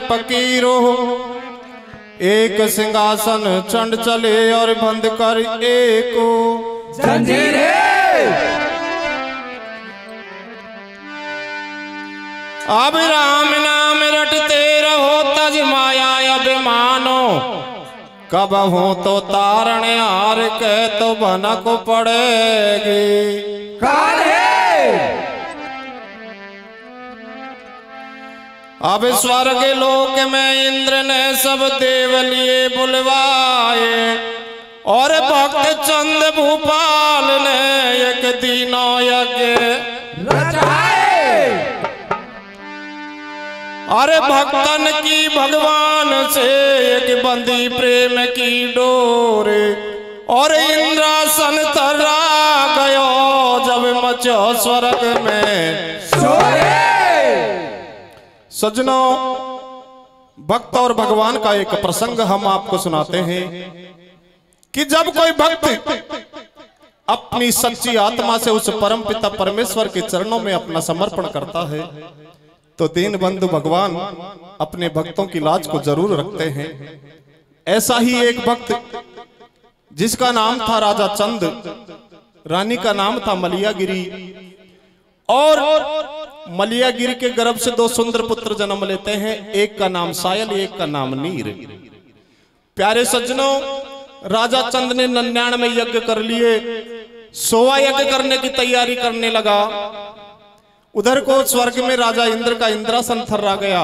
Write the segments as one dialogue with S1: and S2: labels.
S1: फकीरो, एक सिंहासन चंड चले और बंद कर एको
S2: जंजीरें।
S1: अब राम नाम रटते रहो तज माया अभिमानो, कब हो तो तारण हार के तो भनक पड़ेगी।
S2: कौन है?
S1: अब स्वर्ग लोक में इंद्र ने सब देव लिए बुलवाए, और भक्त चंद भूपाल ने एक दीनों यज्ञ
S2: रचाए।
S1: अरे भक्तन की भगवान से एक बंदी प्रेम की डोर, और इंद्रासन थर्रा गयो जब मचो स्वर्ग में
S2: शोरे।
S1: सज्जनों, भक्त और भगवान का एक प्रसंग हम आपको सुनाते हैं कि जब कोई भक्त अपनी सच्ची आत्मा से उस परम पिता परमेश्वर के चरणों में अपना समर्पण करता है तो दीन बंधु भगवान अपने भक्तों की लाज को जरूर रखते हैं। ऐसा ही एक भक्त जिसका नाम था राजा चंद, रानी का नाम था मलियागिरी, और मलियागिरी के गर्भ से दो सुंदर पुत्र जन्म लेते हैं, एक का नाम सायल, एक का नाम नीर। प्यारे सज्जनों, राजा चंद ने 99 यज्ञ कर लिए, 100वां यज्ञ करने की तैयारी करने लगा। उधर को स्वर्ग में राजा इंद्र का इंद्रासन थर्रा गया,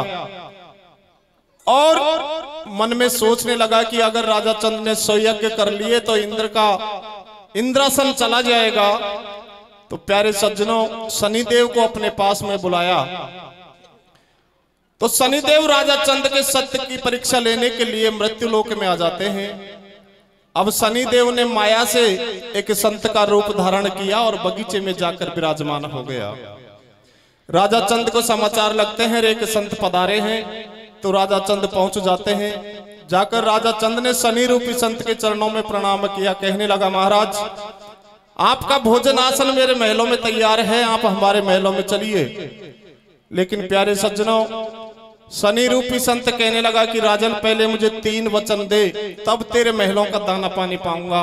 S1: और मन में सोचने लगा कि अगर राजा चंद ने 100 यज्ञ कर लिए तो इंद्र का इंद्रासन चला जाएगा। तो प्यारे सज्जनों, शनिदेव को अपने पास में बुलाया। तो शनिदेव राजा चंद के सत्य की परीक्षा लेने के लिए मृत्युलोक में आ जाते हैं। अब शनिदेव ने माया से एक संत का रूप धारण किया और बगीचे में जाकर विराजमान हो गया। राजा चंद को समाचार लगते हैं एक संत पधारे हैं, तो राजा चंद पहुंच जाते हैं। जाकर राजा चंद ने शनि रूपी संत के चरणों में प्रणाम किया। कहने लगा, महाराज आपका भोजन आसन मेरे महलों में तैयार है, आप हमारे महलों में चलिए। लेकिन प्यारे सज्जनों, शनि रूपी संत कहने लगा कि राजन पहले मुझे 3 वचन दे, तब तेरे महलों का दाना पानी पाऊंगा।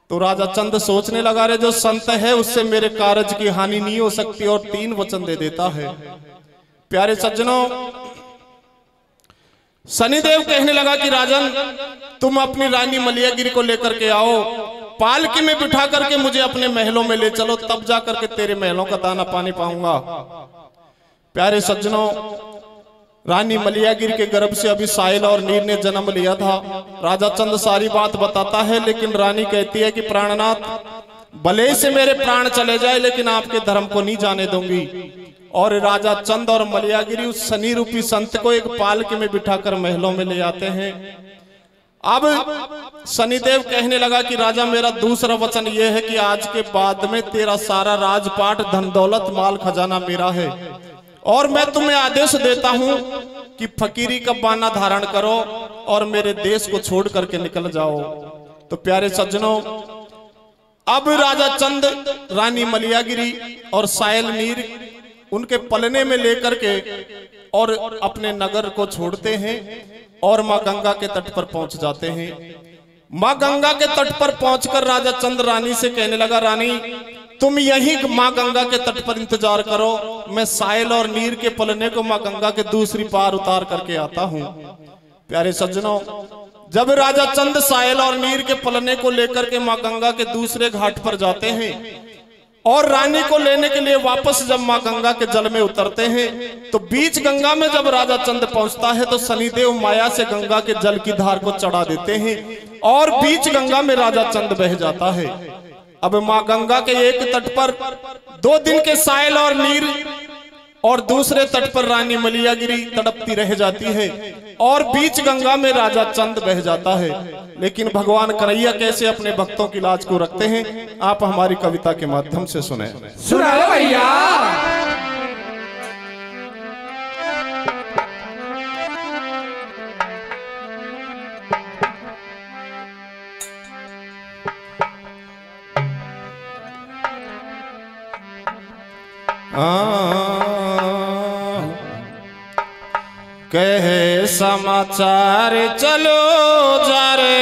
S1: तो राजा चंद सोचने लगा, रे जो संत है उससे मेरे कार्य की हानि नहीं हो सकती, और 3 वचन दे देता है। प्यारे सज्जनों, शनिदेव कहने लगा कि राजन तुम अपनी रानी मलियागिरी को लेकर के आओ, पालकी में बिठा करके मुझे अपने महलों में ले चलो, तब जाकर के तेरे महलों का दाना पानी पाऊंगा। प्यारे सज्जनों, रानी मलियागिरी के गर्भ से अभी साहिल और नीर ने जन्म लिया था। राजा चंद सारी बात बताता है, लेकिन रानी कहती है कि प्राणनाथ, भले से मेरे प्राण चले जाए लेकिन आपके धर्म को नहीं जाने दूंगी। और राजा चंद और मलियागिरी उस शनि रूपी संत को एक पालकी में बिठाकर महलों में ले आते हैं। अब शनिदेव कहने लगा कि राजा मेरा दूसरा वचन यह है कि आज के बाद में तेरा सारा राजपाट, धन दौलत, माल खजाना मेरा है, और मैं तुम्हें आदेश देता हूं कि फकीरी का बाना धारण करो और मेरे देश को छोड़ करके निकल जाओ। तो प्यारे सज्जनों, अब राजा चंद रानी मलियागिरी और सायल नीर उनके पलने में लेकर के और अपने नगर को छोड़ते हैं और मां गंगा के तट पर पहुंच जाते हैं। मां गंगा के तट पर पहुंचकर राजा चंद रानी से कहने लगा, रानी तुम यही मां गंगा के तट पर इंतजार करो, मैं सायल और नीर के पलने को मां गंगा के दूसरी पार उतार करके आता हूं। प्यारे सज्जनों, जब राजा चंद सायल और नीर के पलने को लेकर के मां गंगा के दूसरे घाट पर जाते हैं और रानी को लेने के लिए वापस जब मां गंगा के जल में उतरते हैं, तो बीच गंगा में जब राजा चंद पहुंचता है तो शनिदेव माया से गंगा के जल की धार को चढ़ा देते हैं और बीच गंगा में राजा चंद बह जाता है। अब मां गंगा के एक तट पर 2 दिन के सायल और नीर और दूसरे तट पर रानी मलियागिरी तड़पती रह जाती है और बीच गंगा में राजा चंद बह जाता है। लेकिन भगवान कन्हैया कैसे अपने भक्तों की लाज को रखते हैं, आप हमारी कविता के माध्यम से सुने।
S2: सुना लो भैया।
S1: कहे समाचार चलो जा रे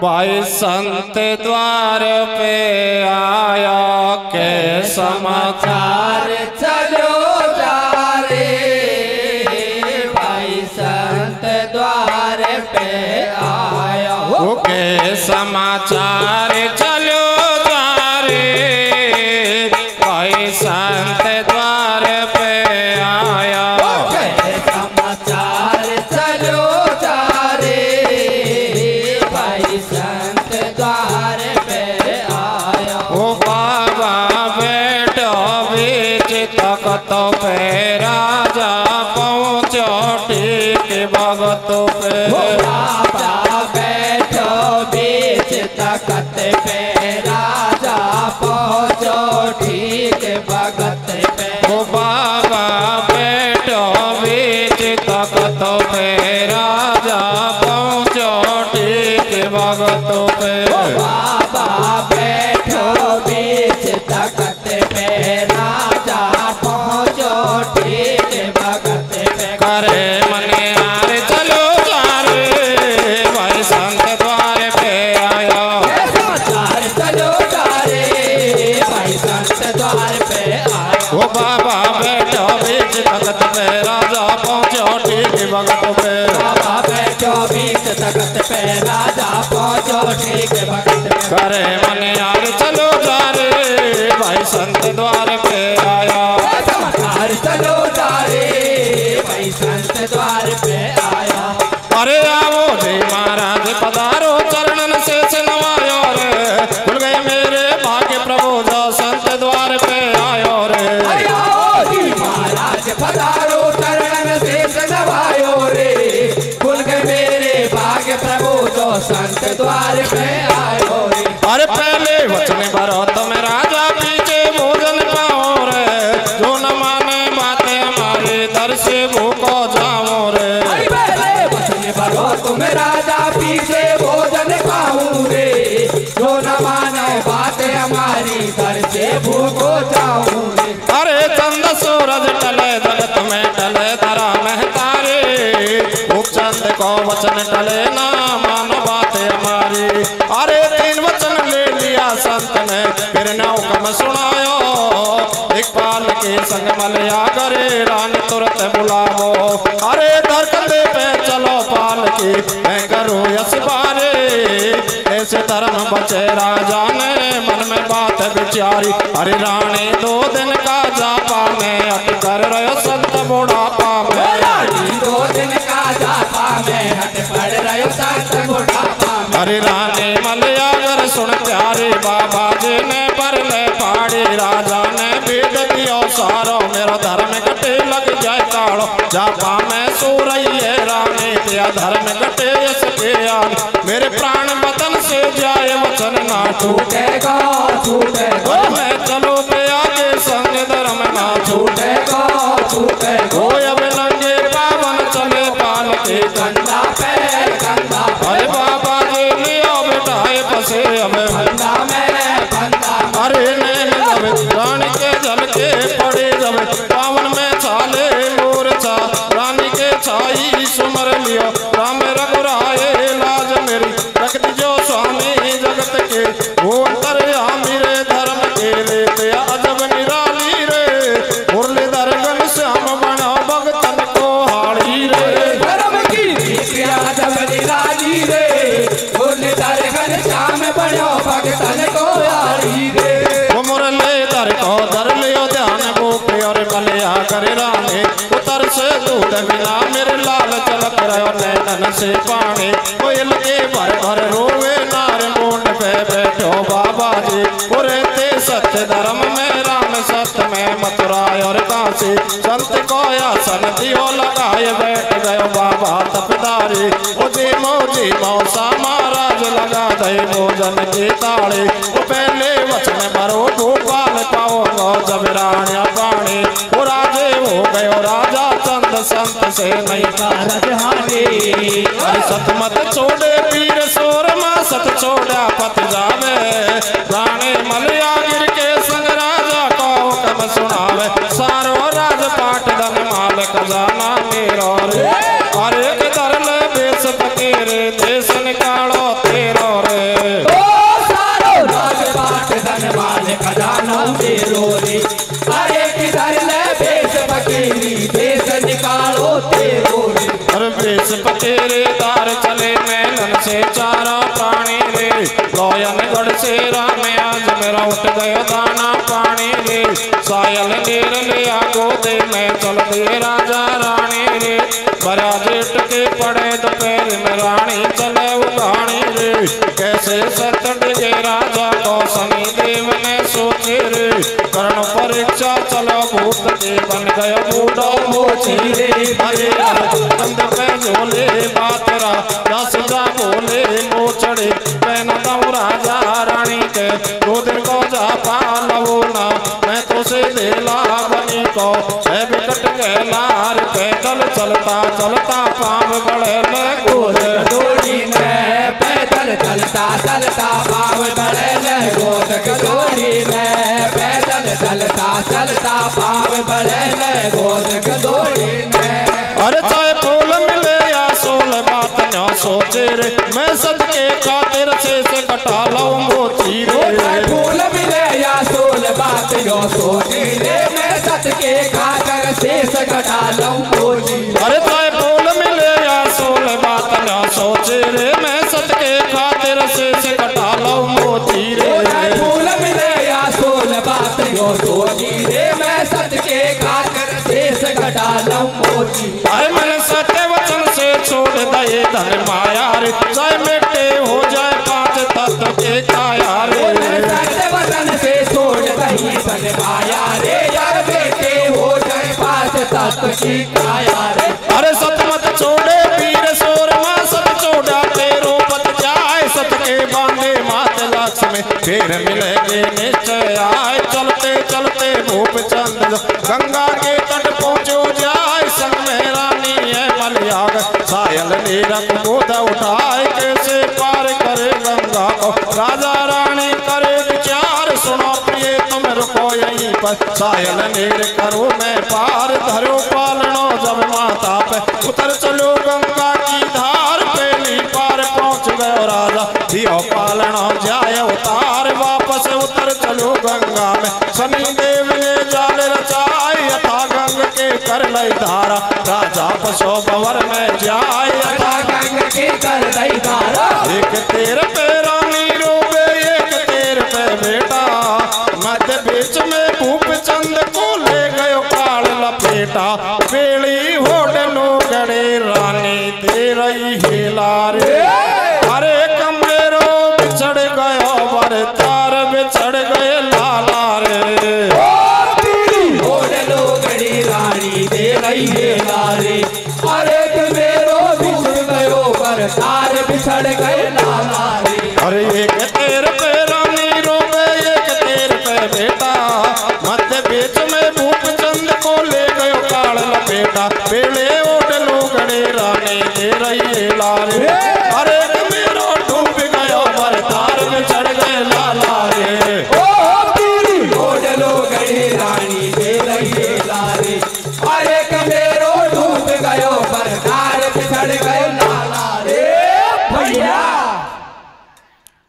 S1: भाई संत द्वार पे आया के समाचार
S2: चलो जा रे भाई संत द्वार पे आया
S1: के समाचार चलो जा रे भाई संत द्वार पे आया
S2: समाचार चलो जा रे भाई संत द्वार पे आया
S1: ओ बाबा बैठो बीच तख्त पे राजा पहुँचो ठीक भगत पे
S2: बाबा बैठो बीच तख्त पे राजा पहुँचो ठीक भगत पे
S1: ओ बाबा बैठो बीच तख्त पे राजा पहुँचो ठीक भगत पे
S2: बाबा बैठो बीच तख्त पे राजा पहुँचो ठीक भगत पे
S1: करे मने यार चलो जा रे भाई संत द्वार पे आया
S2: समाचार चलो जा रे भाई संत द्वार पे आया
S1: ओ बाबा बैठो बीच तख्त पे राजा पहुँचो ठीक भगत पे
S2: बाबा बैठो बीच तख्त पे राजा पहुँचो ठीक भगत पे
S1: करे मने यार चलो जा रे भाई संत द्वार पे आया
S2: समाचार चलो जा रे भाई संत द्वार पे आया
S1: अरे आओ रे महाराज पधारो चरणन से नवायो रे खुल गए मेरे भाग्य प्रभु जो संत द्वार पे आयो रे
S2: आयो जी महाराज पधारो चरण से नवायो रे खुल गए मेरे भाग्य प्रभु जो संत द्वार पे आयो रे
S1: अरे पहले वचन भरो तुम राजा पीछे भोजन पाओ रे जो न माने बातें हमारे दर से भूखो जाओ रे
S2: अरे पहले वचन भरो तुम राजा पीछे भोजन पाऊं रे जो न मानो बातें हमारी घर से भूखो जाऊं रे
S1: अरे चंद सूरज टले जगत में टले धरा महतारे उपचंद को वचन टले ना मानो बातें हमारी अरे तीन वचन ले लिया संत ने फिर नौ कम सुनायो एक पाल के संग मलिया करे रानी तुरंत बुलावो अरे धर कंधे पे चलो पाल की मैं करूँ यश बारे ऐसे धर्म बचे राजा ने मन में बात विचारी अरे रानी 2 दिन का जापा में अट कर रहे संत बुढ़ापा में
S2: रानी 2 दिन का जापा में हट पड़ रहे संत बुढ़ापा में
S1: अरे रानी मलिया अगर सुन प्यारे बाबा जी ने पर ले पाड़ी राजा ने वेद दियो सारो मेरा धर्म कटे लग जाए काड़ो जापा में सो रही है रानी तेरा धर्म कटे इसके याद मेरे प्राण बदन से जाए वचन ना
S2: छूटेगा छूटेगा
S1: मैं चलो पे आगे संग धर्म ना
S2: छूटेगा छूटेगा
S1: हो अब लंगे पावन चले पाल के
S2: कंधा पे कंधा
S1: अरे बाबा जी लियो बेटाए फसे अब
S2: कंधा में कंधा
S1: अरे नैन जब रानी के जल के पड़े जब पावन में छाले मोरछा रानी के छाई सुमर लियो राम रघुराए लाज मेरी रख दीजो स्वामी जगत के वो अंतर्यामी रे धर्म के लेते अजब निराली रे मुरलीधर घनश्याम बनो भगतन को हाड़ी रे
S2: धर्म की नीतियां जब निराली रे मुरलीधर घनश्याम बनो भगतन को यारी रे
S1: वो मुरलीधर को धर लियो ध्यान भूखे और मलिया करे रानी उतर से दूध बिना मेरे लाल चलक रहो नैनन से पानी कोयल के भर भर रोवे नार मुंड पे बैठो बाबा जी पूरे ते सत्य धर्म में राम सत्य में मथुरा और काशी संत को आसन दियो लगाए बैठ गयो बाबा तपदारी ओ जी मौसा महाराज लगा दे भोजन की ताड़ी वो पहले वचन भरो भूपाल पाओ जब राणिया पानी वो राजे हो गयो राजा चंद संत से नहीं
S2: राजहानी
S1: अरे सतमत छोड़े पीर सोर मां सत छोड़ा पत जावे राणे मलिया गिर के संग राजा को कम सुनावे सारो राज पाट धन माल खजाना मेरा रे। अरे किधर ले बेस फकीरे देश निकालो तेरा रे।
S2: ओ सारो राजपाट धनवान खजाना मेरो रे। अरे किधर ले बेस फकीरी देश निकालो तेरो रे।
S1: अरे बेस फकीरे दार चले मेलन से चारा प्राणी रे। लोयनगढ़ से राम आज मेरा उठ गया दाना पानी रे। सायल नीर लिया गोदे में चल दिए राजा रानी रे। बड़ा जेठ के पड़े दोपहर में रानी चले उगानी रे। कैसे सत डिगे राजा को शनि देव ने सोचे रे। कर्ण परीक्षा चलो भूत के बन गया बूढ़ो मोची रे। अरे कंध पे झोले बातरा दस जा बोले मोचड़े पहन दऊ राजा रानी के। 2 दिन को जा पालो ना मैं तो से देला बनी को है बिकट के लार। पैदल चलता चलता पाँव बड़े ले गोद
S2: डोरी में पैदल चलता चलता पाँव बड़े ले गोद डोरी में पैदल चलता चलता पाँव बड़े ले गोद डोरी में।
S1: अरे चाहे फूल मिले या सोल बात न सोचे रे। मैं सदके खातिर से कटा लाऊं मोती रे।
S2: फूल मिले या सोल बात न सोचे रे। मैं सदके खातिर शेष कटा लाऊं मोती।
S1: अरे चाहे फूल मिले या सोल बात न सोचे रे। मैं सदके खातिर से कटा लाऊं मोती रे।
S2: फूल मिले या सोल बात न सोची रे। मैं सदके खातिर शेष कटा लाऊं मोती।
S1: अरे मैंने सत्य वचन से छोड़ दे धन माया रे। चाहे मिट्टे हो जाए 5 तत्व के काया रे।
S2: सत्य वचन से छोड़ दही धन माया रे। यार बेटे हो जाए 5 तत्व की काया रे।
S1: अरे सत मत छोड़े वीर सोर माँ सत छोड़ा तेरो पत जाए। सत के बांधे मात लाक्ष में फिर मिलेंगे निश्चय आए। चलते चलते भूप चंद गंगा के तट पहुँचो जाए। संग में रानी है मलयाग सायल नीरक गोद उठाए। कैसे पार करे गंगा को राजा रानी करे विचार। सुनो प्रिय तुम रुको यहीं पर सायल नीर करो मैं पार। धरो पालनो जब माता पे उतर चलो गंगा की धार। पहली पार पहुँच गयो राजा दियो पालनो जाए उतार। वापस उतर चलो गंगा में शनि देव ने जाल रचाई। यथा गंग के कर लई धारा राजा पशु भंवर में जाए।
S2: यथा गंग के कर लई धारा।
S1: एक तेर पे रानी रोबे एक तेर पे बेटा। मध्य बीच में भूप चंद को ले गयो काल लपेटा। बेड़ी होडलो गड़े रानी दे रही हेला रे। अरे कमरेरो बिछड़ गयो वर तार बिछड़ गए लाला रे।
S2: होडलो गड़ी रानी दे रही हेला रे। अरे कमरेरो बिछड़ गयो वर तार बिछड़ गए लाला रे।
S1: अरे एक तेर पे रानी रोबे एक तेर पे बेटा। मध्य बीच में भूप चंद को ले गयो काल लपेटा। बेड़े ओडलो गड़े रानी दे रही लारे। अरे मेरो डूब गयो वर तार में चढ़ गए लाला रे।
S2: ओडलो गड़े रानी दे रही लारे। अरे मेरो डूब गयो वर तार में चढ़ गए लाला रे। भैया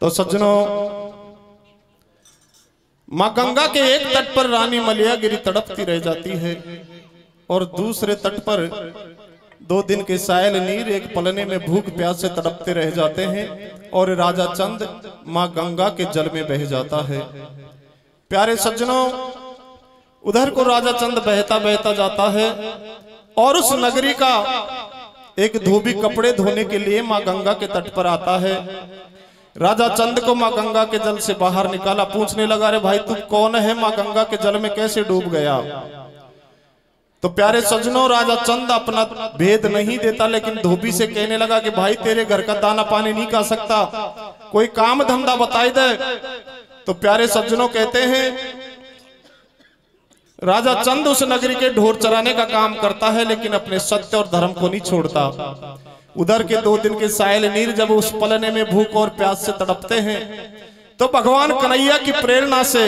S1: तो सज्जनों माँ गंगा के एक तट पर रानी मलयागिरी तड़पती रह जाती है और दूसरे तट पर 2 दिन के सायल नीर एक पलने में भूख प्यास से तड़पते रह जाते हैं और राजा चंद माँ गंगा के जल में बह जाता है। प्यारे सज्जनों उधर को राजा चंद बहता बहता जाता है और उस नगरी का एक धोबी कपड़े धोने के लिए माँ गंगा के तट पर आता है। राजा चंद को माँ गंगा के जल से बाहर निकाला। पूछने लगा रे भाई तू कौन है? माँ गंगा के जल में कैसे डूब गया? तो प्यारे सज्जनों राजा चंद अपना भेद नहीं देता लेकिन धोबी से कहने लगा कि भाई तेरे घर का दाना पानी नहीं खा सकता, कोई काम धंधा बताई दे। तो प्यारे सज्जनों कहते हैं राजा चंद उस नगरी के ढोर चराने का काम करता है लेकिन अपने सत्य और धर्म को नहीं छोड़ता। उधर के 2 दिन के सायल नीर जब उस पलने में भूख और प्यास से तड़पते हैं तो तो भगवान कन्हैया की प्रेरणा से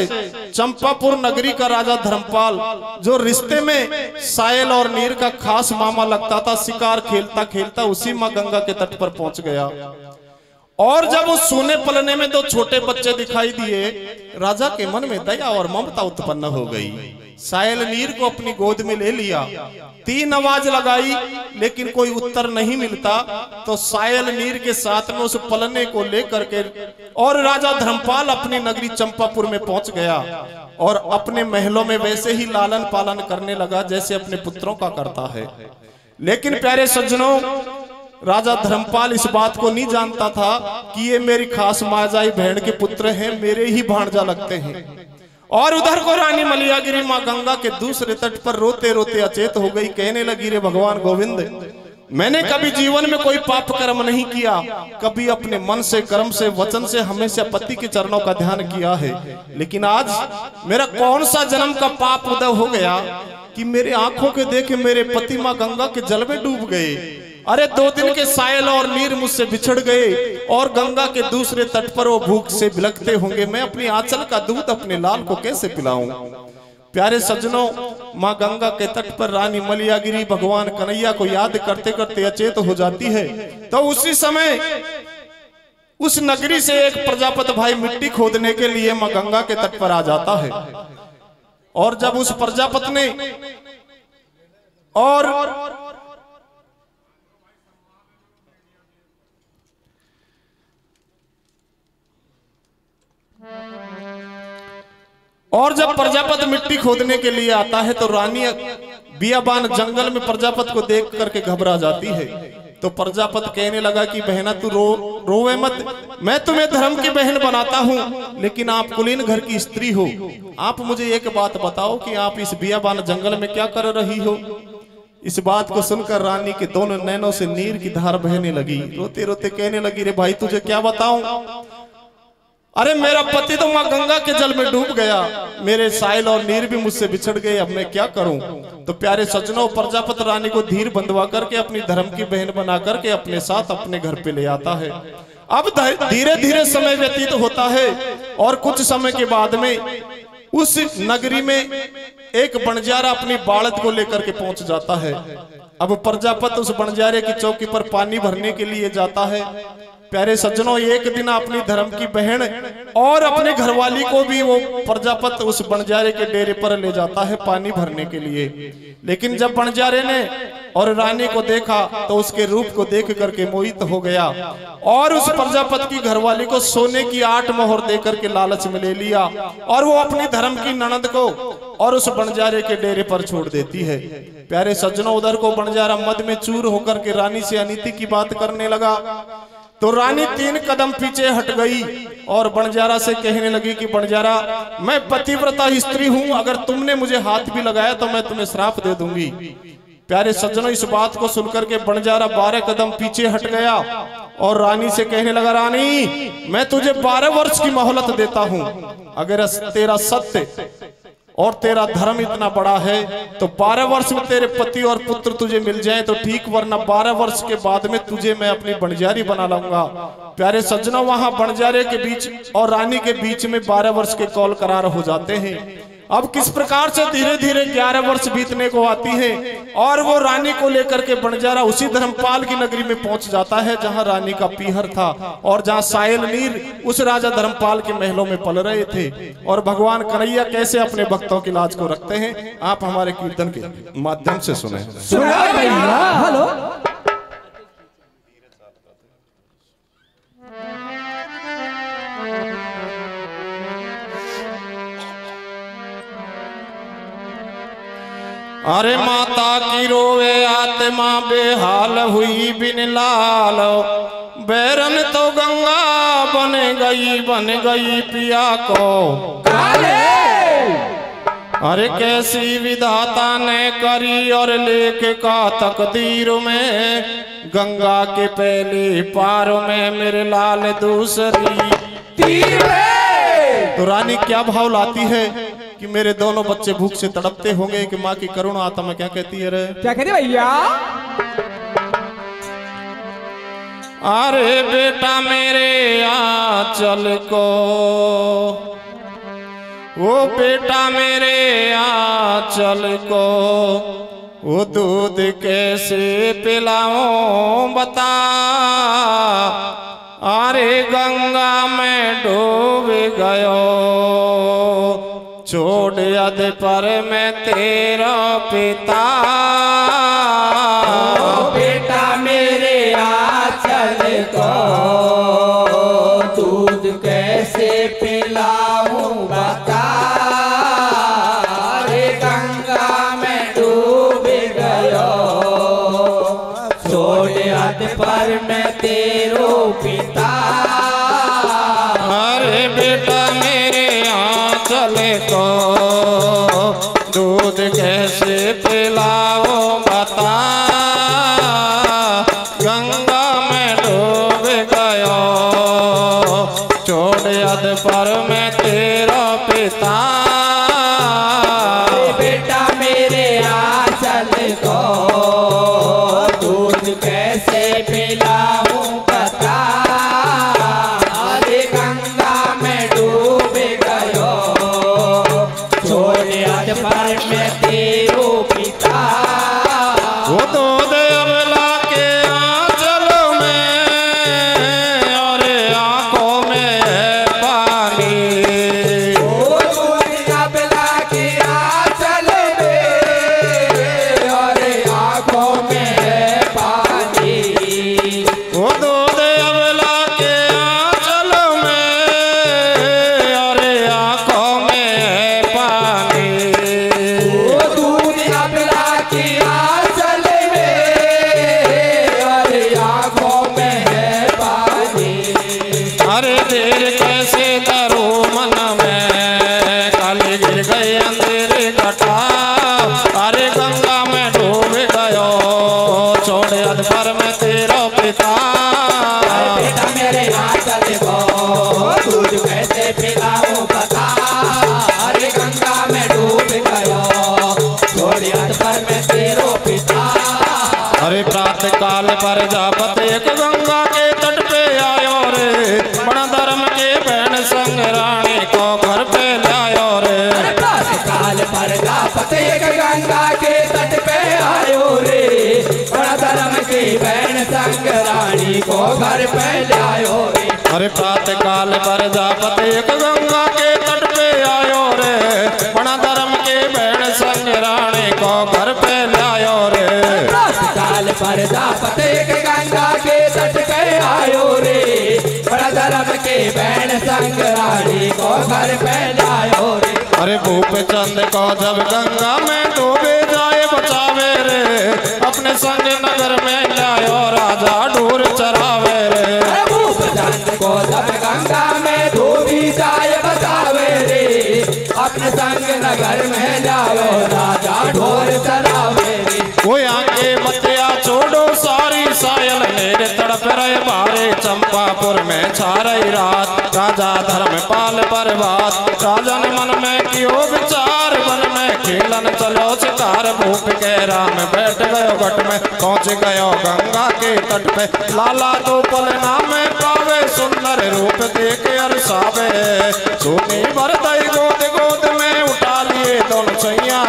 S1: चंपापुर नगरी का राजा धर्मपाल, जो रिश्ते में सायल और नीर का खास मामा लगता था, शिकार खेलता खेलता उसी माँ गंगा के तट पर पहुंच गया। और जब उस सोने पलने में दो छोटे बच्चे दिखाई दिए, राजा के मन में दया और ममता उत्पन्न हो गई। सायल नीर को अपनी गोद में ले लिया, 3 आवाज लगाई लेकिन कोई उत्तर नहीं मिलता। तो सायल नीर के साथ में उस पलने को लेकर के और राजा धर्मपाल अपनी नगरी चंपापुर में पहुंच गया और अपने महलों में वैसे ही लालन पालन करने लगा जैसे अपने पुत्रों का करता है। लेकिन प्यारे सज्जनों, राजा धर्मपाल इस बात को नहीं जानता था कि ये मेरी खास माजाई बहन के पुत्र हैं, मेरे ही भांजा लगते हैं। और उधर को रानी मलयागिरी माँ गंगा के दूसरे तट पर रोते रोते अचेत हो गई, कहने लगी, रे भगवान गोविंद, मैंने कभी जीवन में कोई पाप कर्म नहीं किया, कभी अपने मन से, कर्म से, वचन से हमेशा पति के चरणों का ध्यान किया है, लेकिन आज मेरा कौन सा जन्म का पाप उदय हो गया कि मेरे आंखों के देखे मेरे पति माँ गंगा के जल में डूब गए। अरे 2 दिन के सायल और नीर मुझसे बिछड़ गए और गंगा के दूसरे तट पर वो भूख से बिलखते होंगे, मैं अपनी आंचल का दूध अपने लाल को कैसे पिलाऊं। प्यारे सज्जनों, माँ गंगा के तट पर रानी मलयागिरी भगवान कन्हैया को याद करते करते अचेत हो जाती है। तो उसी समय उस नगरी से एक प्रजापत भाई मिट्टी खोदने के लिए माँ गंगा के तट पर आ जाता है। और जब उस प्रजापत ने और जब प्रजापत मिट्टी खोदने के लिए आता है तो रानी बियाबान जंगल में प्रजापत को देख करके घबरा जाती है। तो प्रजापत कहने लगा कि बहना तू रोवे मत, मैं तुम्हें धर्म की बहन बनाता हूँ, लेकिन आप कुलीन घर की स्त्री हो। आप मुझे एक बात बताओ कि आप इस बियाबान जंगल में क्या कर रही हो। इस बात को सुनकर रानी के दोनों नैनों से नीर की धार बहने लगी। रोते रोते कहने लगी, रे भाई तुझे क्या बताऊं, अरे मेरा पति तो माँ गंगा के जल में डूब गया, मेरे साइल और नीर भी मुझसे बिछड़ गए, अब मैं क्या करूं। तो प्यारे सज्जनों, प्रजापत रानी को धीर बंधवा करके अपनी धर्म की बहन बना करके अपने साथ अपने घर पे ले आता है। अब धीरे धीरे समय व्यतीत होता है और कुछ समय के बाद में उस नगरी में एक बंजारा अपनी बालद को लेकर के पहुंच जाता है। अब प्रजापत उस बंजारे की चौकी पर पानी भरने के लिए जाता है। प्यारे सज्जनों, एक दिन अपनी धर्म की बहन और अपने घरवाली को भी वो प्रजापत उस बंजारे के डेरे पर ले जाता है पानी भरने के लिए। लेकिन जब बंजारे ने और रानी को देखा तो उसके रूप को देख करके मोहित हो गया और उस प्रजापत की घरवाली को सोने की 8 मोहर देकर के लालच में ले लिया और वो अपनी धर्म की ननद को और उस बंजारे के डेरे पर छोड़ देती है। प्यारे सज्जनों, उधर को बंजारा मद में चूर होकर के रानी से अनीति की बात करने लगा। तो रानी 3 कदम पीछे हट गई और बंजारा से कहने लगी कि बंजारा, मैं पतिव्रता स्त्री हूं, अगर तुमने मुझे हाथ भी लगाया तो मैं तुम्हें श्राप दे दूंगी। प्यारे सज्जनों, इस बात को सुनकर के बंजारा 12 कदम पीछे हट गया और रानी से कहने लगा, रानी मैं तुझे 12 वर्ष की मोहलत देता हूं, अगर तेरा सत्य और तेरा धर्म इतना बड़ा है तो 12 वर्ष में तेरे पति और पुत्र तुझे मिल जाए तो ठीक, वरना 12 वर्ष के बाद में तुझे मैं अपनी बंजारी बना लूंगा। प्यारे सज्जनों, वहां बंजारे के बीच और रानी के बीच में 12 वर्ष के कौल करार हो जाते हैं। अब किस प्रकार से धीरे धीरे 11 वर्ष बीतने को आती है और वो रानी को लेकर के बंजारा उसी धर्मपाल की नगरी में पहुंच जाता है जहां रानी का पीहर था और जहां सायल नीर उस राजा धर्मपाल के महलों में पल रहे थे। और भगवान कन्हैया कैसे अपने भक्तों की लाज को रखते हैं, आप हमारे कीर्तन के माध्यम से सुने।
S2: हेलो,
S1: अरे माता की रोवे आत्मा बेहाल हुई बिन लाल, बैरन तो गंगा बन गई पिया को। अरे कैसी विधाता ने करी और लेख का तकदीर में, गंगा के पहले पार में मेरे लाल दूसरी तीर। तो रानी क्या भाव लाती है कि मेरे दोनों बच्चे भूख से तड़पते होंगे कि माँ की करुणा आत्मा क्या कहती है रे?
S2: क्या कहती भैया?
S1: अरे बेटा मेरे आंचल को, वो बेटा मेरे आंचल को, वो दूध कैसे पिलाऊं बता। अरे गंगा में डूब गयो, छोड़ यद पर मैं तेरा पिता।
S2: बेटा मेरे आंचल को, दूध कैसे पिलाऊं बता। अरे गंगा में डूब गयो, छोड़ यद पर मैं तेरो पिता।
S1: अरे बेटा मेरे आंचल को, दूध कैसे पिलाओ बता। गंगा में डूब गयो, छोड़ यद पर मैं तेरा पिता।
S2: बेटा मेरे आंचल को, दूध कैसे पिलाऊं बता। अरे गंगा में डूब गयो, छोड़ यद पर मैं तेरो पिता।
S1: वो दूध अबला के आंचल में, और आंखों में है पानी।
S2: वो दूध अबला के आंचल में, और आंखों में है पानी।
S1: वो दूध अबला के आंचल में, और आंखों में है पानी।
S2: वो दूध अबला के आंचल में, और आंखों में है पानी।
S1: अरे देर कैसे करूं मन में, काली गिर गई अंधेरे घटा। अरे गंगा में डूब गयो, छोड़ यद पर मैं तेरा पिता।
S2: बेटा मेरे आंचल को, दूध कैसे पिलाऊं बता। अरे गंगा में डूब गयो, छोड़ यद पर मैं तेरो पिता।
S1: अरे प्रातः काल पर जापत एक गंगा के तट पे आयो रे, बड़ा धर्म के बहन संग रानी को घर पे लायो रे।
S2: काल पर जापत एक गंगा के तट पे आयो रे, बड़ा धर्म की बहन संग रानी को घर पे लायो रे।
S1: अरे प्रातः काल पर जापत एक गंगा के तट पे आयो रे, बड़ा धर्म के बहन संग रानी को घर पे लायो रे।
S2: काल पर जापत एक गंगा के तट पे आयो रे, बड़ा धर्म के बहन संग रानी को घर पे लायो रे।
S1: अरे भूप चंद को जब गंगा में डूबे जाए बचावे रे, अपने संग नगर में लायो राजा ढूर चरावे रे।
S2: भूप चंद को जब गंगा में डूबी जाए बचावे रे, अपने संग नगर में लायो राजा ढोर चरावे रे।
S1: वो आके बतिया छोड़ो सारी सायल मेरे तड़प रहे बारे, चंपापुर में छा रही रात। राजा धर्मपाल पर बात, राजा ने मन में कियो विचार, वन में खेलन चलो शिकार। भूप के राम बैठ गयो घट में, पहुंच गयो गंगा के तट पे। लाला दो पल नाम पावे, सुंदर रूप देख अरसावे। सोनी भर दई गोद गोद में उठा लिए दोनों सैया।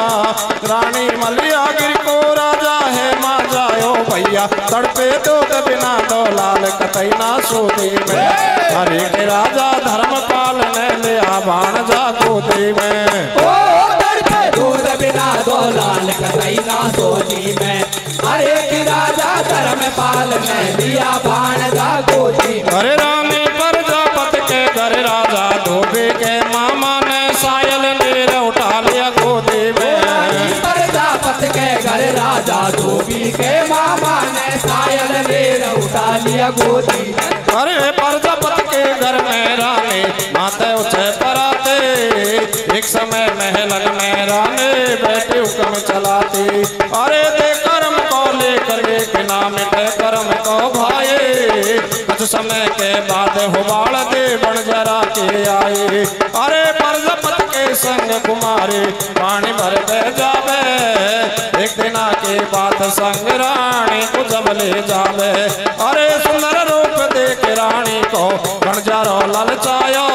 S1: रानी मलिया गिर को राजा है मां जायो भैया, तड़पे दूध बिना दो लाल कतई ना सोती में। हरे के राजा धर्मपाल ने लिया बाण जा गोदी में।
S2: ओ तड़पे दूध बिना दो लाल कतई ना सोती में। हरे के राजा धर्मपाल ने लिया बाण जा गोदी में।
S1: अरे रानी प्रजापत के घर राजा धोबी के मामा ने सायल नीर उठा लिया गोदी में।
S2: प्रजापत के घर राजा धोबी के मामा ने सायल नीर उठा लिया गोदी में।
S1: अरे प्रजापत के घर में रानी माते उछे पराते, एक समय महलन में रानी बैठी हुक्म चलाती। अरे दे कर्म को लेकर एक नाम मिटे कर्म को भाई, कुछ समय के बाद हुबाड़ दे बन जरा के आए। अरे प्रजापत के संग कुमारी पानी भर दे जावे, एक दिना के बाद संग रानी को जब ले जावे। अरे सुंदर रूप बंजारो ललचायो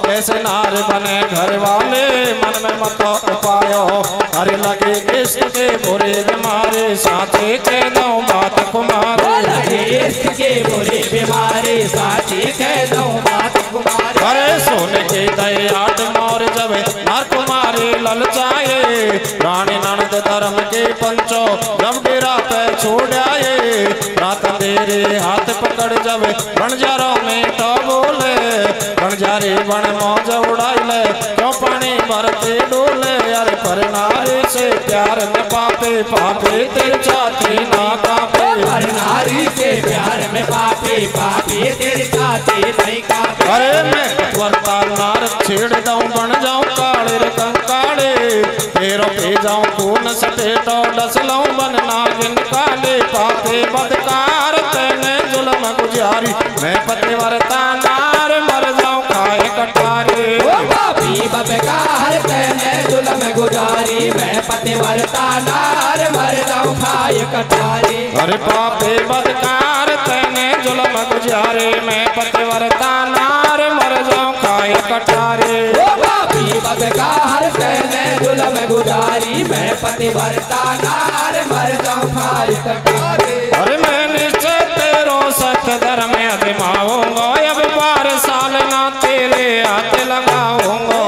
S1: कैसे नार बने घर वाले मन में मत उपायो अरे लगे इश्क के बुरे बीमारे साथी कह दो बात कुमारे
S2: लगे इश्क के बुरे बीमारे साथी कह दो बात कुमारे
S1: अरे सोने के दयाट मोर जब नार कुमारी ललचाए रानी ननद धर्म के पंचो जब डेरा पे छोड़ आए रात तेरे हाथ पकड़ जब बंजारों में तो बोले बंजारे बन मौज उड़ाई ले क्यों पानी भरते डोले अरे पर नारी से प्यार में पापे पापे तेरे चाहते ना कापे
S2: पर नारी से प्यार में पापे पापे तेरे चाहते नहीं कापे
S1: अरे मैं वर्ता नार छेड़ जाऊं बन जाऊं काले रे कंकाले तेरो पे जाऊं खून सटेटो डस लाऊं बन नागिन काले पापे बदकार तेने जुल्म गुजारी मैं पतिव्रता नार मर जाऊं खाए कटारे
S2: पापी बदकार तेने जुल्म गुजारी मैं पतिव्रता नार मर जाऊं खाए कटारे
S1: अरे पापे बदकार तेने जुल्म गुजारे मैं पतिव्रता नार मर जाऊं खाए कटारे
S2: पापी बदकार तेने जुल्म गुजारी मैं पतिव्रता नार मर जाऊं खाए कटारे
S1: अरे मैं निश्चय तेरो सत्य धर्म अभिमाऊंगा अब 12 साल ना तेरे हाथ लगाऊंगा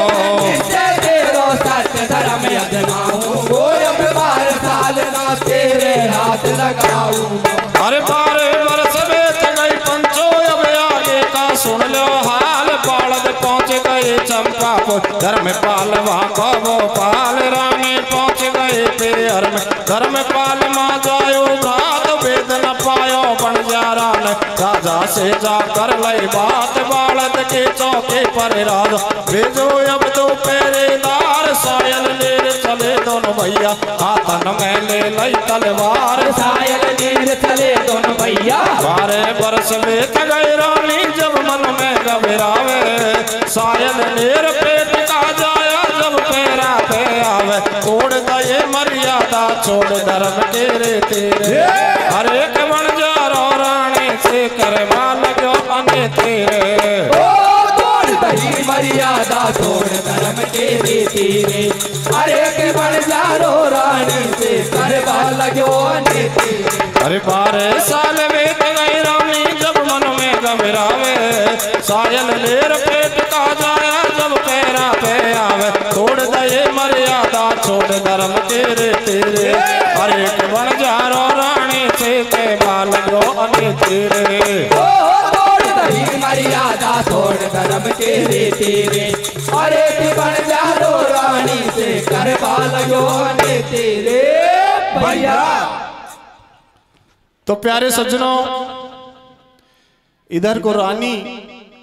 S2: तेरो सत्य धर्म अजमाऊंगा अब 12 साल ना तेरे हाथ लगाऊंगा
S1: अरे 12 वर्ष बीत गई पंचो अब आगे का सुन लो हाल बालद पहुंच गए चंपापुर धर्मपाल वहाँ को गोपाल रानी पहुंच गए पेयर में धर्मपाल माँ जायो रात वेद न पायो बंजारा ने राजा से जाकर लई बात बालद के चौके पर राजा भेजो अब तो पहरेदार सायल लेर चले दोनों भैया हाथन में ले लई तलवार
S2: सायल नीर चले दोनों भैया
S1: 12 वर्ष बीत गए रानी जब मन में घबरावे सायल नीर पेट का जाया जब पैरा पे आवे छोड़ दे मर्यादा छोड़ धर्म तेरे तेरे हर एक बंजारो रानी से करवा लगो अने तेरे
S2: तोड़ दही मर्यादा छोड़ धर्म तेरे तेरे अरे के बंजारो रानी से करवा लगो अने तेरे
S1: अरे 12 साल बीत गई रानी जब मन में घबरावे सायल लेर पेट का जाया जब पैरा पे आवे छोड़ दे मर्यादा छोड़ धर्म तेरे तेरे हर एक बंजारो रानी से के बालगो अने तेरे
S2: तोड़ दही मर्यादा छोड़ धर्म तेरे तेरे अरे के बंजारो रानी से करवा लगो अने तेरे भैया।
S1: तो प्यारे सज्जनों इधर को रानी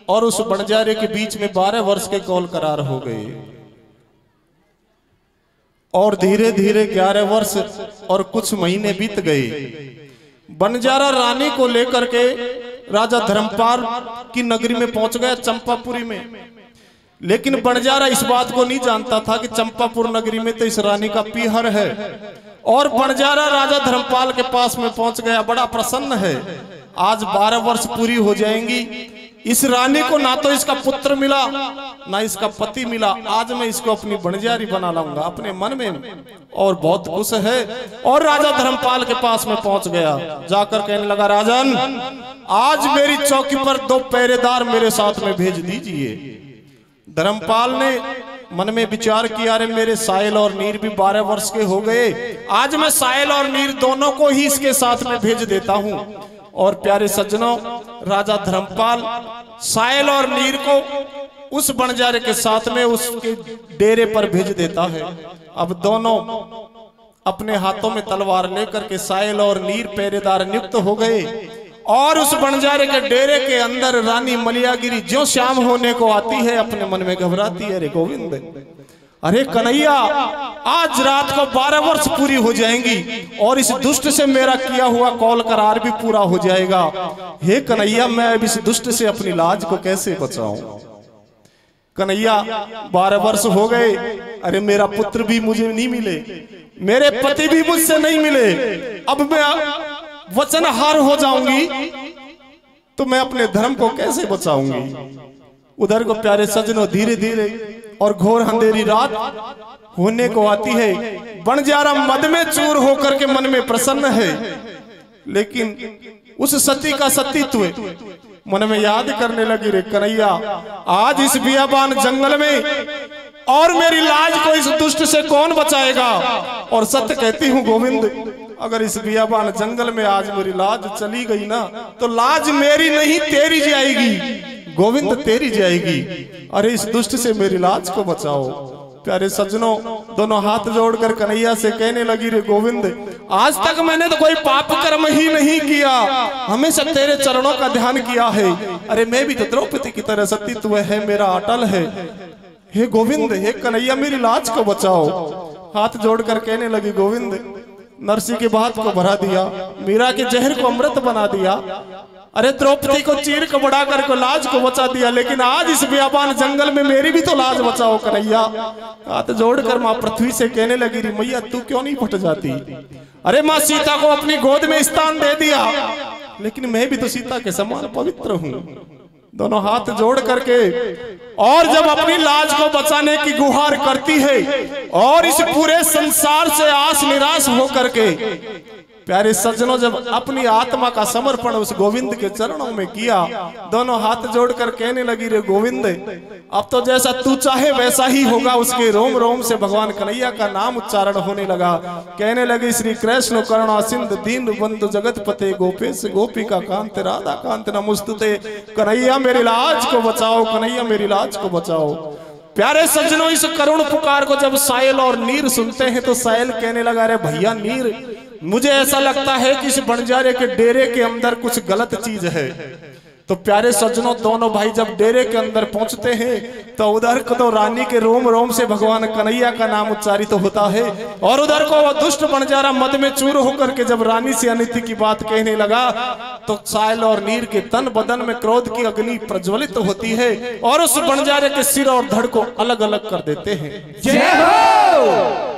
S1: और उस बंजारे के बीच में 12 वर्ष के कौल करार हो गए और धीरे धीरे 11 वर्ष और कुछ महीने बीत गए। बंजारा रानी को लेकर के राजा धर्मपाल की नगरी में पहुंच गया चंपापुरी में, लेकिन बंजारा इस बात को नहीं जानता था कि चंपापुर नगरी में तो इस रानी का पीहर है। और बंजारा राजा धर्मपाल के पास में पहुंच गया, बड़ा प्रसन्न है। आज 12 वर्ष पूरी हो जाएंगी, इस रानी को ना तो इसका पुत्र मिला ना इसका पति मिला, आज मैं इसको अपनी बंजारी बना लाऊंगा अपने मन में, और बहुत खुश है। और राजा धर्मपाल के पास में पहुंच गया, जाकर कहने लगा राजन आज मेरी चौकी पर 2 पहरेदार मेरे साथ में भेज दीजिए। धर्मपाल ने मन में विचार किया, अरे मेरे साहिल और नीर भी 12 वर्ष के हो गए, आज मैं साहिल और नीर दोनों को ही इसके साथ में भेज देता हूं। और प्यारे सज्जनों राजा धर्मपाल साहिल और नीर को उस बंजारे के साथ में उसके डेरे पर भेज देता है। अब दोनों अपने हाथों में तलवार लेकर के साहिल और नीर पहरेदार नियुक्त हो गए। और उस बंजारे के डेरे के अंदर रानी मलियागिरी जो शाम होने को आती है अपने मन में घबराती है, अरे गोविंद अरे कन्हैया आज रात को 12 वर्ष पूरी हो जाएंगी और इस दुष्ट से मेरा किया हुआ कौल करार भी पूरा हो जाएगा। हे कन्हैया मैं अब इस दुष्ट से अपनी लाज को कैसे बचाऊं। कन्हैया 12 वर्ष हो गए, अरे मेरा पुत्र भी मुझे नहीं मिले, मेरे पति भी मुझसे नहीं मिले, अब मैं वचनहार हो जाऊंगी तो मैं अपने धर्म को कैसे बचाऊंगी। उधर को प्यारे सजनों धीरे धीरे और घोर अंधेरी रात होने को आती है। बंजारा मद में चूर होकर के मन में प्रसन्न है, लेकिन उस सती का सतीत्व मन में याद करने लगी, रे कन्हैया आज इस बियाबान जंगल में और मेरी लाज को इस दुष्ट से कौन बचाएगा। और सत्य कहती हूँ गोविंद, अगर इस बियाबान जंगल में आज मेरी लाज चली गई ना, तो लाज मेरी नहीं तेरी जाएगी गोविंद, तेरी जाएगी। अरे इस दुष्ट से मेरी लाज को बचाओ। प्यारे सज्जनों दोनों हाथ जोड़कर कन्हैया से कहने लगी, रे गोविंद आज तक मैंने तो कोई पाप कर्म ही नहीं किया, हमेशा तेरे चरणों का ध्यान किया है। अरे मैं भी तो द्रौपदी की तरह सतीत्व है मेरा अटल है। हे गोविंद, हे कन्हैया मेरी लाज को बचाओ। हाथ जोड़कर कहने लगी, गोविंद नरसी की बात को भरा दिया, मीरा के जहर को अमृत बना दिया, अरे द्रौपदी को चीर को बढ़ा कर को लाज को बचा दिया, लेकिन आज इस बियाबान जंगल में मेरी भी तो लाज बचाओ कन्हैया। हाथ जोड़कर माँ पृथ्वी से कहने लगी, री मैया तू क्यों नहीं फट जाती। अरे माँ सीता को अपनी गोद में स्थान दे दिया, लेकिन मैं भी तो सीता के समान पवित्र हूँ। दोनों हाथ जोड़ करके और जब अपनी लाज को बचाने की गुहार करती है और इस पूरे संसार से आस निराश हो करके प्यारे सज्जनों जब अपनी आत्मा का समर्पण उस गोविंद के चरणों में किया, दोनों हाथ जोड़कर कहने लगी, रे गोविंद अब तो जैसा तू चाहे वैसा ही होगा। उसके रोम रोम से भगवान कन्हैया का नाम उच्चारण होने लगा। कहने लगी, श्री कृष्ण करुणा सिंधु दीन बंधु जगत पते गोपेश गोपिका कांत राधा कांत नमस्तुते। कन्हैया मेरी लाज को बचाओ, कन्हैया मेरी लाज को बचाओ। प्यारे सज्जनों इस करुण पुकार को जब सायल और नीर सुनते हैं तो सायल कहने लगा, रे भैया नीर मुझे ऐसा लगता है कि इस बंजारे के डेरे के अंदर कुछ गलत चीज है। तो प्यारे सज्जनों दोनों भाई जब डेरे के अंदर पहुंचते हैं तो उधर को तो रानी के रोम रोम से भगवान कन्हैया का नाम उच्चारित होता है, और उधर को वो दुष्ट बंजारा मद में चूर होकर के जब रानी से अनिति की बात कहने लगा तो सायल और नीर के तन बदन में क्रोध की अग्नि प्रज्वलित होती है और उस बंजारे के सिर और धड़ को अलग अलग कर देते हैं। जय हो।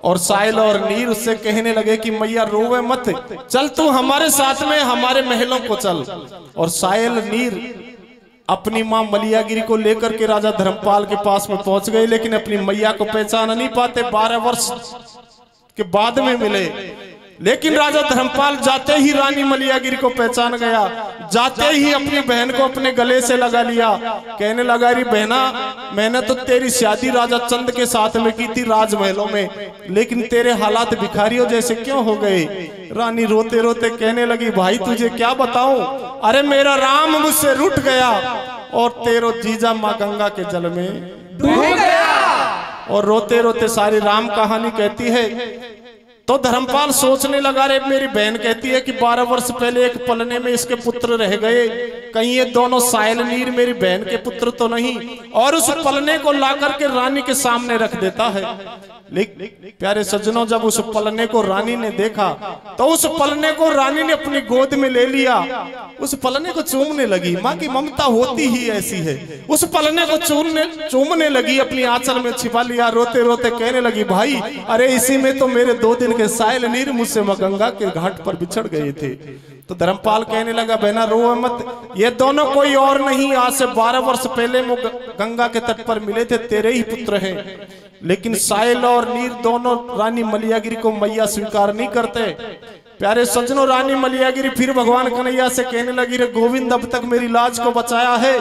S1: और सायल और नीर उससे कहने लगे कि मैया रोवे मत, चल तू हमारे साथ में हमारे महलों को चल। और सायल नीर अपनी मां मलियागिरी को लेकर के राजा धर्मपाल के पास में पहुंच गए, लेकिन अपनी मैया को पहचान नहीं पाते। 12 वर्ष के बाद में मिले, लेकिन राजा धर्मपाल जाते ही रानी मलियागिरी को पहचान गया, जाते ही अपनी बहन को अपने गले से लगा लिया। कहने लगा, री बहना मैंने तो तेरी शादी राजा चंद के साथ में की थी राजमहलों में, लेकिन तेरे हालात भिखारियों जैसे क्यों हो गए। रानी रोते रोते कहने लगी, भाई तुझे क्या बताऊं, अरे मेरा राम मुझसे रूठ गया और तेरो जीजा माँ गंगा के जल में डूब गया। और रोते रोते सारी राम कहानी कहती है। तो धर्मपाल सोचने लगा, रे मेरी बहन कहती है कि 12 वर्ष पहले एक पलने में इसके पुत्र रह गए, कहीं ये दोनों सायल नीर मेरी बहन के पुत्र तो नहीं। और उस पलने को लाकर के रानी के सामने रख देता है। लेकिन प्यारे सज्जनों जब उस पलने को रानी ने देखा तो उस पलने को रानी ने अपनी गोद में ले लिया, उस पलने को चूमने लगी। माँ की ममता होती ही ऐसी है। उस पलने को चूमने लगी, अपनी आंचल में छिपा लिया। रोते रोते कहने लगी, भाई अरे इसी में तो मेरे 2 दिन के सायल नीर मुझसे गंगा के घाट पर बिछड़ गए थे। तो धर्मपाल कहने लगा, बहना रो मत, ये दोनों कोई और नहीं, आज से 12 वर्ष पहले वो गंगा के तट पर मिले थे, तेरे ही पुत्र हैं। लेकिन सायल और नीर दोनों रानी मलियागिरी को मैया स्वीकार नहीं करते। प्यारे सज्जनों रानी मलियागिरी फिर भगवान कन्हैया से कहने लगी, रे गोविंद अब तक मेरी लाज को बचाया है,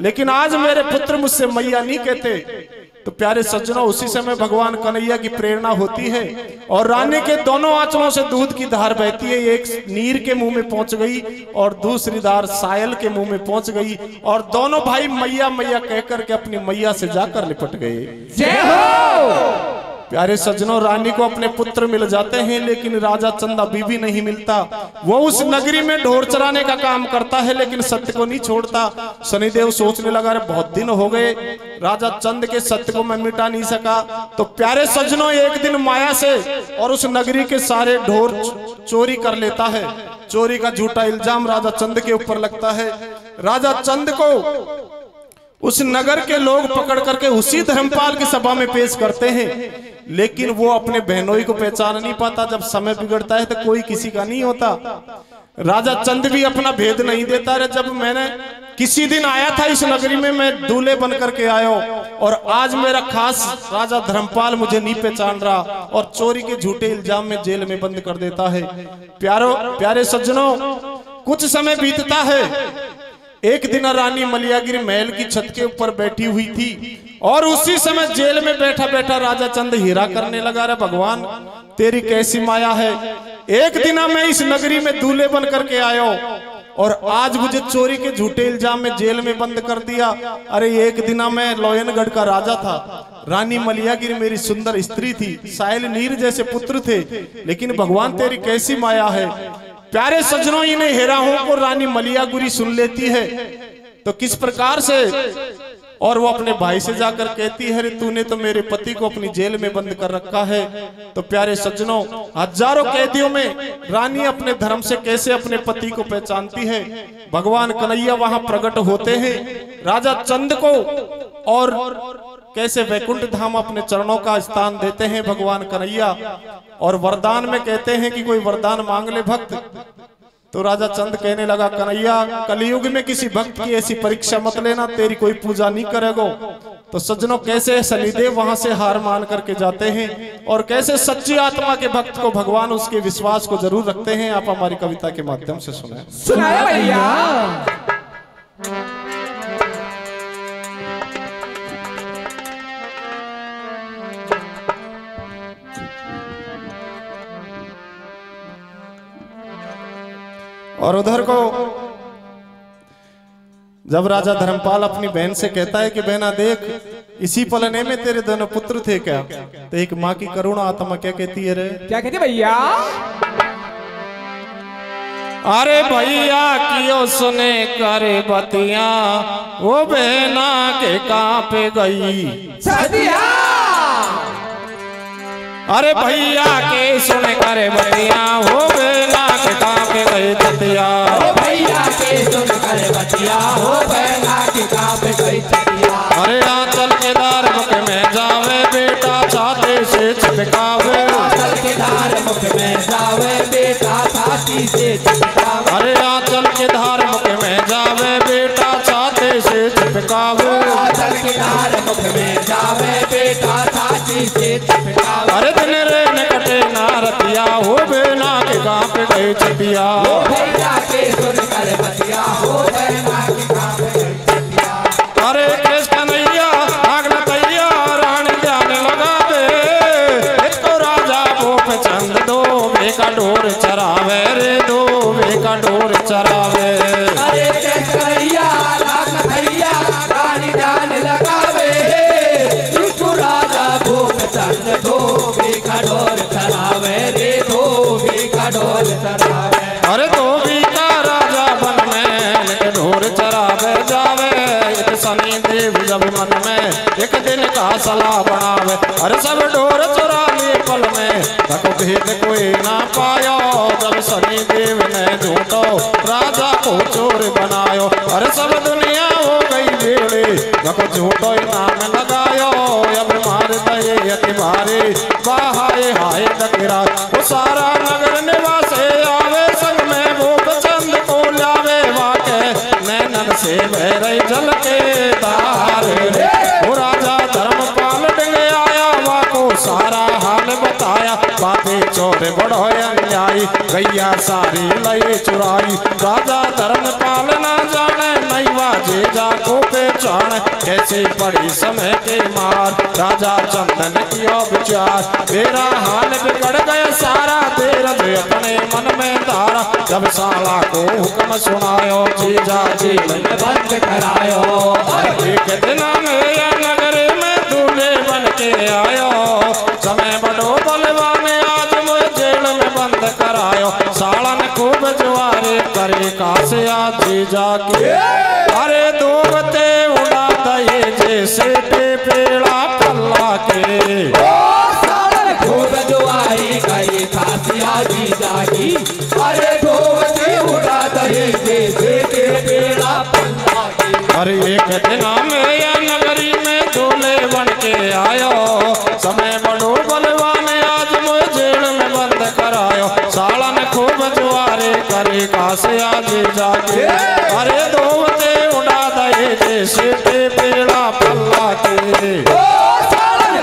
S1: लेकिन आज मेरे पुत्र मुझसे मैया नहीं कहते। तो प्यारे सज्जनों उसी समय भगवान कन्हैया की प्रेरणा होती है और रानी के दोनों आंचलों से दूध की धार बहती है। एक नीर के मुंह में पहुंच गई और दूसरी धार सायल के मुंह में पहुंच गई, और दोनों भाई मैया मैया कहकर के अपनी मैया से जाकर लिपट गए। जय हो। प्यारे सज्जनों रानी को अपने पुत्र मिल जाते हैं, लेकिन राजा चंद अभी भी नहीं मिलता। वो उस नगरी में ढोर चराने का काम करता है, लेकिन सत्य को नहीं छोड़ता। शनिदेव सोचने लगा, रे बहुत दिन हो गए राजा चंद के सत्य को मैं मिटा नहीं सका। तो प्यारे सज्जनों एक दिन माया से और उस नगरी के सारे ढोर चोरी कर लेता है। चोरी का झूठा इल्जाम राजा चंद के ऊपर लगता है। राजा चंद को उस नगर के लोग पकड़ करके उसी धर्मपाल की सभा में पेश करते हैं, लेकिन वो अपने बहनोई को पहचान नहीं पाता। जब समय बिगड़ता है तो कोई किसी का नहीं होता। राजा चंद भी अपना भेद नहीं देता रे। जब मैंने किसी दिन आया था इस नगरी में, मैं दूल्हे बन करके आया और आज मेरा खास राजा धर्मपाल मुझे नहीं पहचान रहा और चोरी के झूठे इल्जाम में जेल में बंद कर देता है। प्यारे सज्जनों, कुछ समय बीतता है। एक दिन रानी मलियागिरी महल की छत के ऊपर बैठी हुई थी और उसी समय जेल में बैठा बैठा राजा चंद हीरा करने लगा। रे भगवान, तेरी कैसी माया है। एक दिन मैं इस नगरी में दूल्हे बन करके आया और आज मुझे चोरी के झूठे इल्जाम में जेल में बंद कर दिया। अरे एक दिन मैं लोयनगढ़ का राजा था, रानी मलियागिरी मेरी सुंदर स्त्री थी, साहिल नीर जैसे पुत्र थे, लेकिन भगवान तेरी कैसी माया है। प्यारे सज्जनों, इन्हें हेराहों को रानी मलियागिरी सुन लेती है तो किस प्रकार से, और वो अपने भाई से जाकर कहती है, तूने तो मेरे पति को अपनी जेल में बंद कर रखा है। तो प्यारे सज्जनों, हजारों कैदियों में रानी अपने धर्म से कैसे अपने पति को पहचानती है। भगवान कन्हैया वहां प्रकट होते हैं राजा चंद को और कैसे वैकुंठ धाम अपने चरणों का स्थान देते हैं भगवान कन्हैया। और वरदान में कहते हैं कि कोई वरदान मांग ले भक्त। तो राजा चंद कहने लगा, कन्हैया कलयुग में किसी भक्त की ऐसी परीक्षा मत लेना, तेरी कोई पूजा नहीं करेगा। तो सज्जनों, कैसे शनिदेव वहां से हार मान करके जाते हैं और कैसे सच्ची आत्मा के भक्त को भगवान उसके विश्वास को जरूर रखते हैं। आप हमारी कविता के माध्यम से सुनाए
S2: भैया।
S1: और उधर को जब राजा धर्मपाल अपनी बहन से कहता है कि बहना देख, इसी पलने में तेरे दोनों पुत्र थे क्या? तो एक माँ की करुणा आत्मा क्या कहती है रे?
S2: क्या कहती भैया?
S1: अरे भैया कियो सुने करे बतिया, वो बहना के कहाँ पे गई
S2: सदिया।
S1: अरे भैया के सुने करे बतिया, वो बहना के कहाँ पे गई छतिया।
S2: भैया के सुन करे बतिया, हो बहना के कहाँ पे गई छतिया।
S1: अरे आंचल के दार मुख में जावे बेटा, छाती से चिपकावे।
S2: आंचल के धार मुख में जावे बेटा, छाती से चिपकावे।
S1: अरे आंचल के धार मुख में जावे बेटा, छाती से चिपकावे।
S2: आंचल के धार मुख में जावे बेटा, छाती से चिपकावे।
S1: अरे दिन रे निकटे नारतिया, हो बेना के कहाँ पे गई छतिया।
S2: भैया के सुन करे बतिया, हो बहना के कहाँ पे गई छतिया।
S1: अरे कृष्ण नैया आगन तैया, रानी ध्यान लगा दे। इसको राजा भूप चंद दो का ढोर चरावे रे, दो का ढोर चरावे।
S2: अरे कृष्ण नैया आगन तैया, रानी ध्यान लगावे। इसको राजा भूप चंद दो का ढोर चरावे रे, दो का ढोर चरावे।
S1: अरे धोबी का राजा बन में ढोर चरावे जावे। एक शनि देव जब मन में एक दिन का सलाह बनावे। अरे सब ढोर चुरा लिए पल में, तको भेद कोई ना पायो। जब शनि देव ने झूठो राजा को चोर बनायो। अरे सब दुनिया हो गई बेड़े, तको झूठो इनाम लगायो। अब मार दये अति भारी, बाहाए हाय दकिरा। वो सारा नगर निवासे आवे, संग में भूप चंद को लावे। वाके नैनन से बह रही जल के धार रे। वो राजा धर्मपाल डंगे आया, वाको सारा हाल बताया। बातें चोर बड़ो अन्यायी, गैया सारी लई चुराई। राजा धर्मपाल ना जाने, नहीं वाजे जा को पहचान। कैसे पड़ी समय के मार, राजा चंदन किया विचार। मेरा हाल बिगड़ गया सारा, तेरा अपने मन में धारा। जब साला को हुक्म सुनायो, जीजा जी
S2: बंद करायो।
S1: एक दिन मेरा नगर में दूल्हे बन के आयो। समय बड़ो बलवान, आज मुझे जेल में बंद करायो। साला ने खूब जुआरे करे कासे आज जीजा के। अरे दो बते उड़ा दये जैसे पेड़ा पल्ला के।
S2: खूब जुआरी गई खासिया जीजा की। अरे धोबते उड़ा दये जैसे पेड़ा पल्ला के।
S1: अरे एक दिन में या नगरी में दूल्हे बन के आयो। समय बड़ो बलवान, आज मुझे जेल में बंद करायो। साला ने खूब जुआ सारे करे कासे आज जाके अरे धोवते उड़ा दे जैसे ते पेड़ा पल्ला के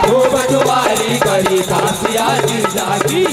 S2: धूप जुआरी करी कासिया जी जागी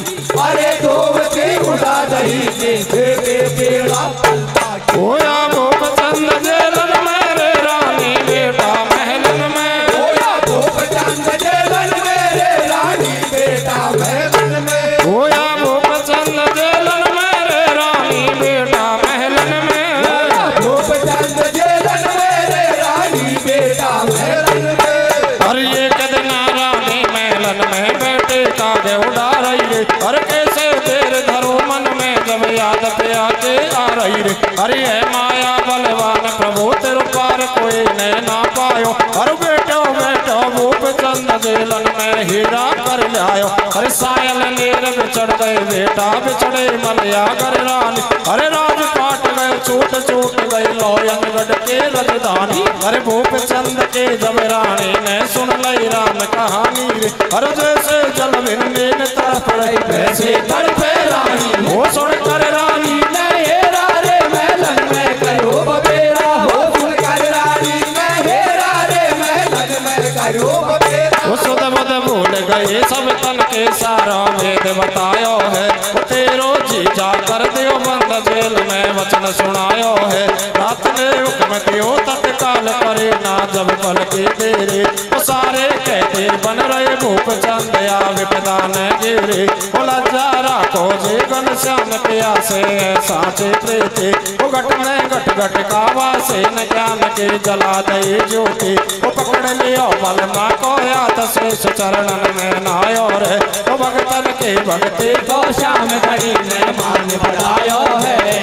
S2: अरे धोवते उड़ा दही जैसे ते पेड़ा पल्ला के
S1: होया भूप चंद जेलन मेरे रानी बेटा महलन में
S2: होया धूप चंद जेलन मेरे रानी बेटा महलन में
S1: होया भूप चंद जेलन मेरे रानी बेटा महलन में
S2: होया धूप चंद जेलन मेरे रानी बेटा महलन में
S1: अरे ये कदना रानी महलन में बेटे का दे उड़ा रही रे अरे कैसे तेरे धरो मन में जब याद पे आके आ रही रे अरे है माया बलवान प्रभु तेरे पार कोई ने ना पायो अरे बेटो बेटो भूप चंद जेलन में हीरा कर लायो अरे सायल नीर बिछड़ गए बेटा बिछड़े मलिया कर रानी अरे राजपाट गए छूट छूट गई लोयनगढ़ के राजधानी अरे भूप चंद के जब रानी ने सुन लई राम कहानी रे अरे जैसे जल बिन बिन तरफ रही वैसे तड़पे रानी वो सुन कर रानी
S2: ने हेरा रे महलन में करो बबेरा हो सुन कर रानी ने हेरा रे महलन में करो बबेरा
S1: वो सुध बुध भूल गए सब तन के सारा भेद बतायो है वो तेरो जी जा कर दियो बंद जेल में वचन सुनायो है रात ने हुक्म दियो तत्काल करे ना जब पल के तेरे वो सारे कहते बन रहे भूप चंद या विपदा न गिरे वो लज्जा राखो जे गन श्याम प्यासे साचे प्रेते वो घट में घट घट कावा से न ज्ञान के जला दे ज्योति वो पकड़ लियो बल मा को याद शेष चरणन में नायो रे वो भगतन के भक्ति
S2: तो श्याम घड़ी ने मान बढ़ायो है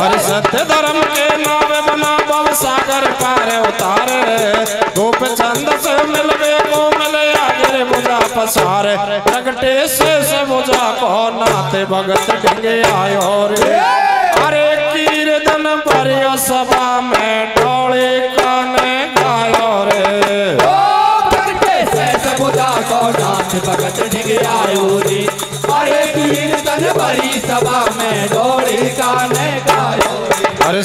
S1: हर सत्य धर्म के नाम बना भव सागर पार उतारे धूप चंद से मिलवे को मिले आगे बुझा पसारे प्रगटे से बुझा को नाते भगत ढंगे आयो रे अरे कीर्तन भरियो सभा में डोले काने गायो रे
S2: बुझा को नाथ भगत ढिगे आयो रे अरे कीर्तन भरी सभा में डोली काने गायो
S1: अरे